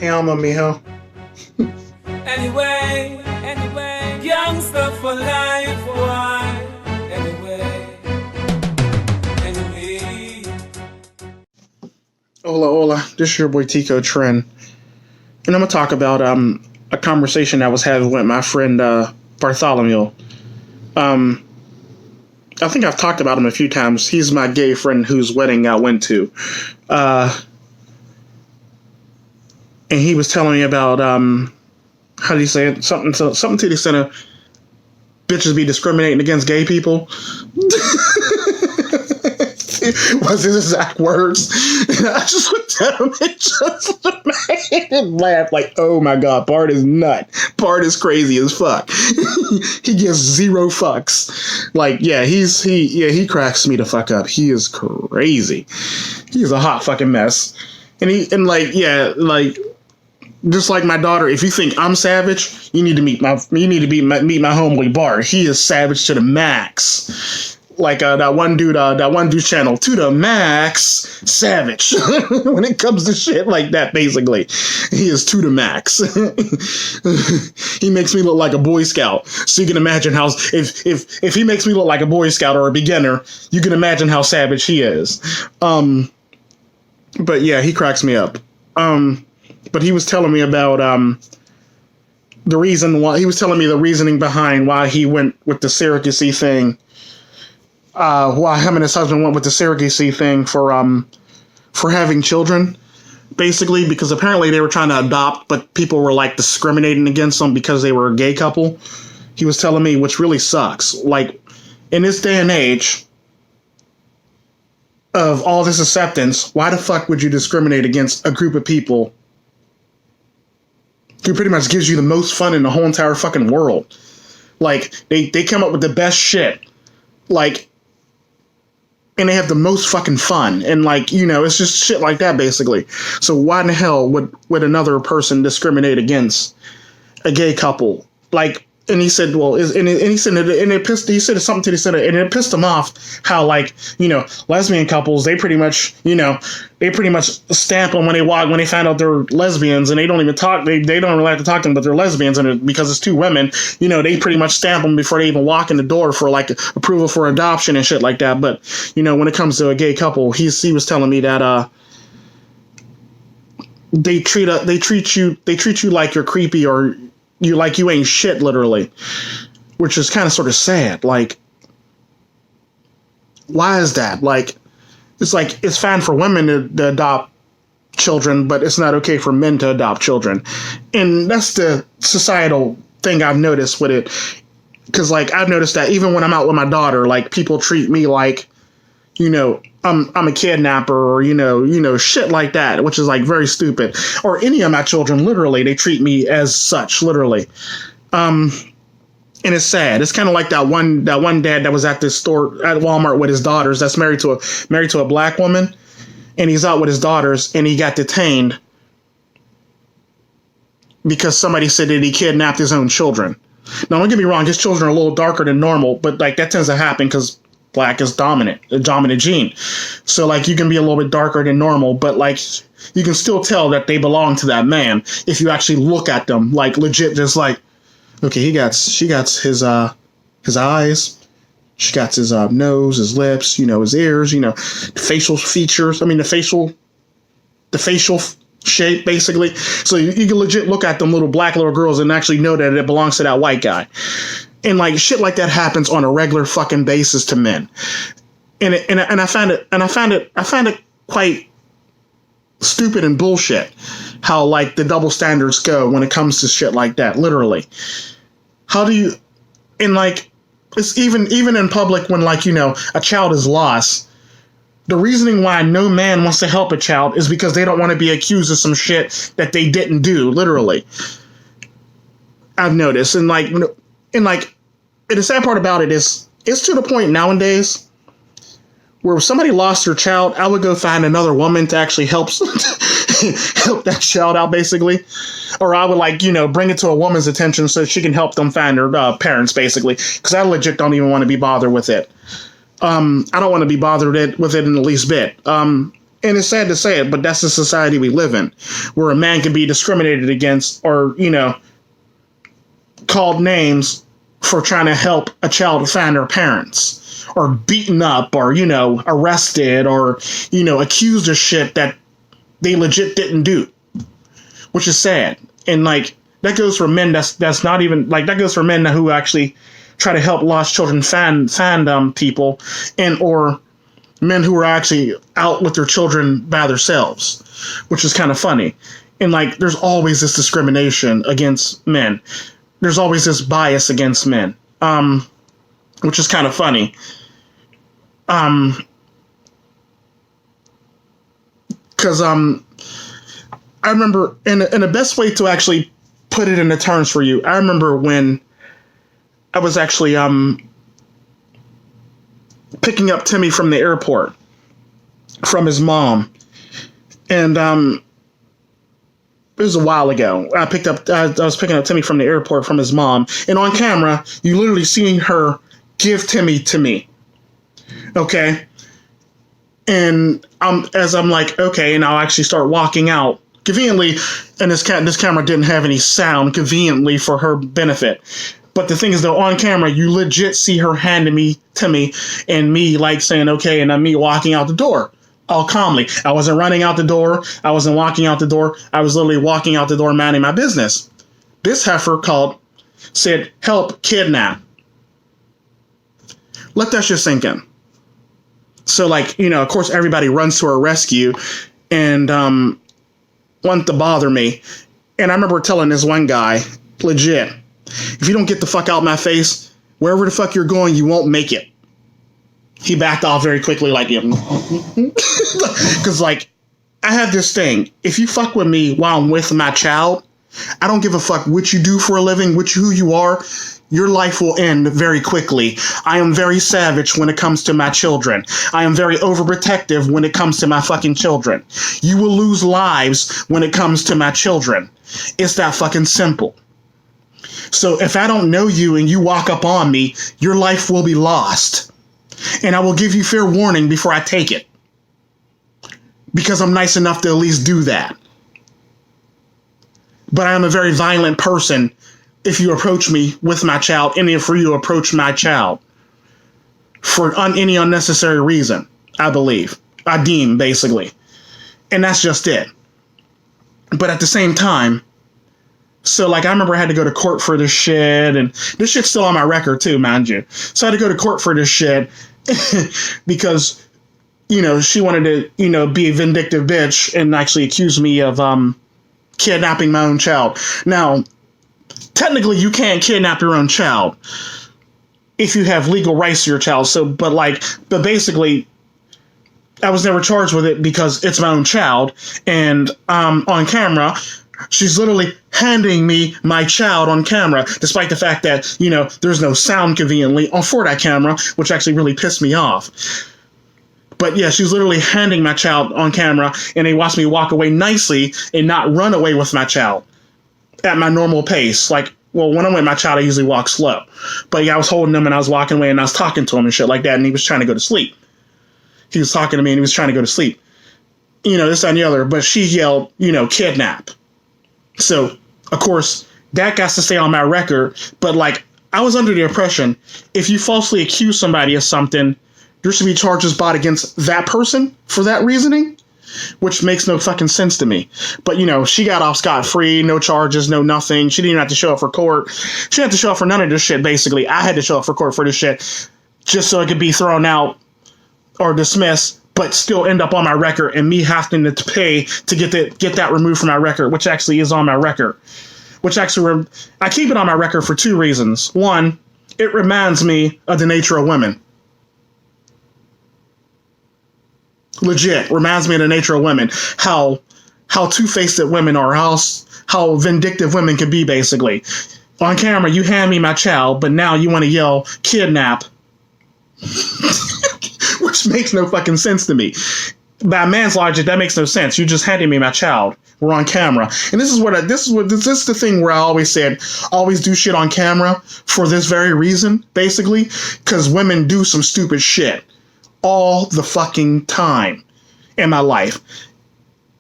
Te amo, mijo. Anyway, youngster for life, why? Anyway. Hola. This is your boy Tico Trend. And I'm going to talk about a conversation I was having with my friend Bartholomew. I think I've talked about him a few times. He's my gay friend whose wedding I went to. And he was telling me about, how do you say it? Something to the extent of bitches be discriminating against gay people. Was his exact words. And I just looked at him and just made him laugh like, oh my god, Bart is nut. Bart is crazy as fuck. He gives zero fucks. Like, yeah, he cracks me the fuck up. He is crazy. He's a hot fucking mess. And just like my daughter, if you think I'm savage, you need to meet my homeboy Bart. He is savage to the max. Like that one dude's channel, to the max savage. When it comes to shit like that, basically, he is to the max. He makes me look like a Boy Scout. So you can imagine how if he makes me look like a Boy Scout or a beginner, you can imagine how savage he is. But yeah, he cracks me up. But he was telling me about the reasoning behind why he went with the surrogacy thing. Why him and his husband went with the surrogacy thing for having children, basically, because apparently they were trying to adopt, but people were like discriminating against them because they were a gay couple. He was telling me, which really sucks. Like, in this day and age of all this acceptance, why the fuck would you discriminate against a group of people who pretty much gives you the most fun in the whole entire fucking world? Like, they come up with the best shit. Like, and they have the most fucking fun. And, like, you know, it's just shit like that, basically. So why in the hell would another person discriminate against a gay couple? Like, and he said, well, he said something to the center, and it pissed him off how, like, you know, lesbian couples, they pretty much stamp them when they find out they're lesbians, and they don't even talk, they don't really have to talk to them, but they're lesbians, and because it's two women, you know, they pretty much stamp them before they even walk in the door for, like, approval for adoption and shit like that. But, you know, when it comes to a gay couple, he was telling me that, they treat you like you're creepy, or you ain't shit, literally, which is kind of sort of sad. Like, why is that? Like, it's fine for women to adopt children, but it's not okay for men to adopt children. And that's the societal thing I've noticed with it. Because, like, I've noticed that even when I'm out with my daughter, like, people treat me like, you know, I'm a kidnapper, or, you know, shit like that, which is, like, very stupid. Or any of my children, literally, they treat me as such, literally. And it's sad. It's kind of like that one dad that was at this store at Walmart with his daughters, that's married to a black woman, and he's out with his daughters, and he got detained because somebody said that he kidnapped his own children. Now, don't get me wrong, his children are a little darker than normal, but, like, that tends to happen because black is a dominant gene. So, like, you can be a little bit darker than normal, but, like, you can still tell that they belong to that man if you actually look at them, like, legit, just like, okay, she got his eyes, she got his nose, his lips, you know, his ears, you know, facial features. I mean, the facial shape, basically. So you can legit look at them little girls and actually know that it belongs to that white guy. And, like, shit like that happens on a regular fucking basis to men. And I found it quite stupid and bullshit how, like, the double standards go when it comes to shit like that, literally. How do you, and, like, it's even in public when, like, you know, a child is lost. The reasoning why no man wants to help a child is because they don't want to be accused of some shit that they didn't do, literally. I've noticed. And the sad part about it is, it's to the point nowadays where if somebody lost their child, I would go find another woman to actually help that child out, basically. Or I would, like, you know, bring it to a woman's attention so she can help them find their parents, basically. Because I legit don't even want to be bothered with it. I don't want to be bothered with it in the least bit. And it's sad to say it, but that's the society we live in, where a man can be discriminated against or, called names for trying to help a child find their parents, or beaten up, or, arrested, or, accused of shit that they legit didn't do, which is sad. And like, that goes for men that's not even, like, that goes for men who actually try to help lost children find people, and or men who are actually out with their children by themselves, which is kind of funny. And like, there's always this discrimination against men. There's always this bias against men, which is kind of funny. Because I remember, and the best way to actually put it into terms for you, I remember when I was actually picking up Timmy from the airport from his mom, and it was a while ago. I was picking up Timmy from the airport from his mom, and on camera, you literally seeing her give Timmy to me. Okay, and as I'm like, okay, and I'll actually start walking out conveniently, and this camera didn't have any sound conveniently for her benefit. But the thing is, though, on camera, you legit see her handing me Timmy, and me like saying, okay, and then me walking out the door. All calmly. I wasn't running out the door. I wasn't walking out the door. I was literally walking out the door, minding my business. This heifer said, help kidnap. Let that shit sink in. So, like, of course, everybody runs to her rescue and want to bother me. And I remember telling this one guy, legit, if you don't get the fuck out my face, wherever the fuck you're going, you won't make it. He backed off very quickly, like, because, like, I have this thing. If you fuck with me while I'm with my child, I don't give a fuck what you do for a living, who you are. Your life will end very quickly. I am very savage when it comes to my children. I am very overprotective when it comes to my fucking children. You will lose lives when it comes to my children. It's that fucking simple. So if I don't know you and you walk up on me, your life will be lost. And I will give you fair warning before I take it. Because I'm nice enough to at least do that. But I am a very violent person if you approach me with my child, and if you approach my child for any unnecessary reason, I deem, basically. And that's just it. But at the same time, so, like, I remember I had to go to court for this shit, and this shit's still on my record, too, mind you. So I had to go to court for this shit because, she wanted to, be a vindictive bitch and actually accuse me of kidnapping my own child. Now, technically, you can't kidnap your own child if you have legal rights to your child. So, but basically, I was never charged with it because it's my own child, and on camera, she's literally handing me my child on camera, despite the fact that, there's no sound conveniently for that camera, which actually really pissed me off. But yeah, she's literally handing my child on camera, and they watch me walk away nicely and not run away with my child at my normal pace. Like, well, when I'm with my child, I usually walk slow. But yeah, I was holding him and I was walking away and I was talking to him and shit like that, and he was trying to go to sleep. He was talking to me and he was trying to go to sleep. This, that, and the other. But she yelled, kidnap. So, of course, that got to stay on my record. But, like, I was under the impression if you falsely accuse somebody of something, there should be charges brought against that person for that reasoning, which makes no fucking sense to me. But, she got off scot-free, no charges, no nothing. She didn't even have to show up for court. She didn't have to show up for none of this shit, basically. I had to show up for court for this shit just so it could be thrown out or dismissed, but still end up on my record, and me having to pay to get that removed from my record, which actually is on my record. Which actually, I keep it on my record for two reasons. One, it reminds me of the nature of women. Legit, reminds me of the nature of women. How two-faced women are, how vindictive women can be, basically. On camera, you hand me my child, but now you want to yell, kidnap. Which makes no fucking sense to me. By man's logic, that makes no sense. You just handed me my child. We're on camera. And this is the thing where I always said, always do shit on camera for this very reason, basically. Because women do some stupid shit all the fucking time. in my life.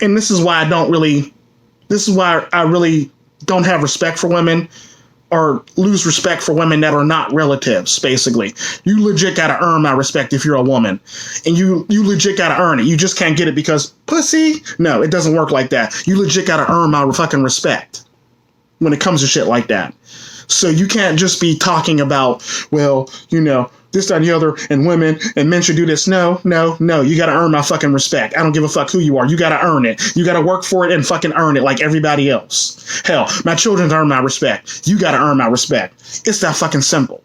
And this is why I really don't have respect for women, or lose respect for women that are not relatives, basically. You legit gotta earn my respect if you're a woman. And you legit gotta earn it. You just can't get it because pussy. No, it doesn't work like that. You legit gotta earn my fucking respect when it comes to shit like that. So you can't just be talking about, well, this, that, and the other, and women and men should do this. No. You gotta earn my fucking respect. I don't give a fuck who you are. You gotta earn it. You gotta work for it and fucking earn it like everybody else. Hell, my children earn my respect. You gotta earn my respect. It's that fucking simple.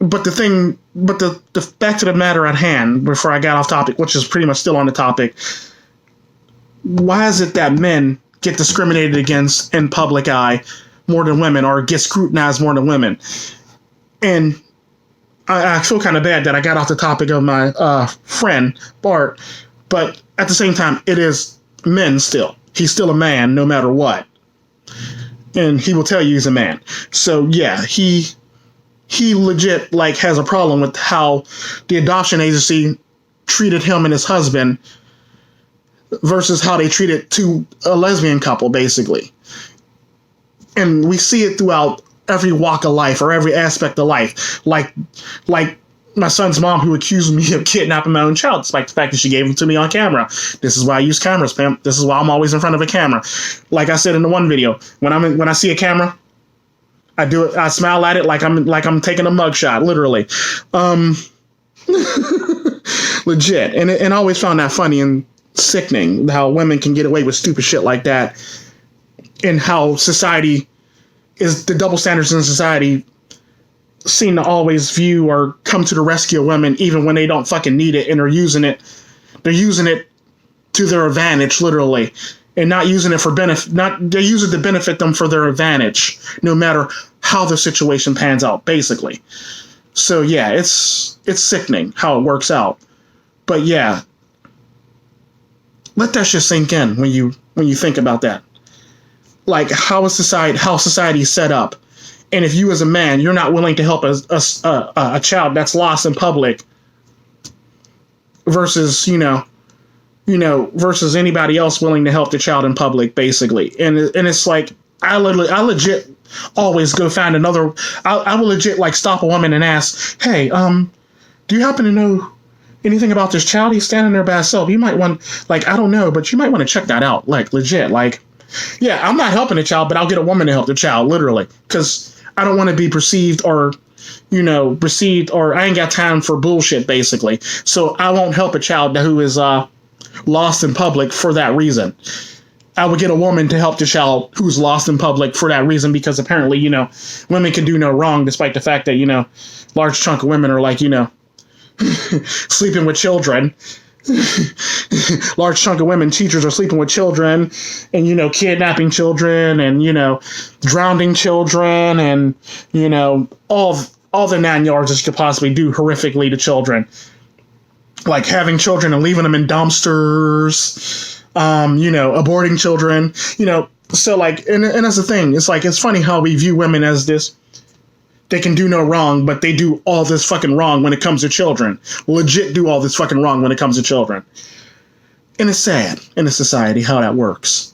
But the back to the matter at hand, before I got off topic, which is pretty much still on the topic, why is it that men get discriminated against in public eye more than women, or get scrutinized more than women? And I feel kind of bad that I got off the topic of my friend, Bart, but at the same time, it is men still. He's still a man no matter what. And he will tell you he's a man. So, yeah, he legit, has a problem with how the adoption agency treated him and his husband versus how they treated a lesbian couple, basically. And we see it throughout every walk of life, or every aspect of life. Like my son's mom, who accused me of kidnapping my own child, despite the fact that she gave him to me on camera. This is why I use cameras, Pam. This is why I'm always in front of a camera. Like I said in the one video, when I see a camera, I do it. I smile at it like I'm taking a mugshot, literally. Legit. And I always found that funny and sickening, how women can get away with stupid shit like that, and how society is, the double standards in society seem to always view or come to the rescue of women even when they don't fucking need it, and they're using it to their advantage, literally, and not using it for benefit. They use it to benefit them for their advantage, no matter how the situation pans out, basically. So yeah, it's sickening how it works out. But yeah, let that shit sink in when you think about that. Like, how society is set up, and if you as a man, you're not willing to help a child that's lost in public, versus versus anybody else willing to help the child in public, basically. And it's like, I legit always go find another. I will legit stop a woman and ask, hey, do you happen to know anything about this child? He's standing there by himself. You might want, I don't know, but you might want to check that out. Legit, yeah, I'm not helping the child, but I'll get a woman to help the child, literally, because I don't want to be perceived, or I ain't got time for bullshit, basically. So I won't help a child who is lost in public for that reason. I would get a woman to help the child who's lost in public for that reason, because apparently, women can do no wrong, despite the fact that, large chunk of women are sleeping with children. Large chunk of women, teachers, are sleeping with children, and kidnapping children, and drowning children, and all the 9 yards that you could possibly do horrifically to children, like having children and leaving them in dumpsters, aborting children, so and that's the thing. It's it's funny how we view women as this. They can do no wrong, but they do all this fucking wrong when it comes to children. Legit do all this fucking wrong when it comes to children. And it's sad in a society how that works.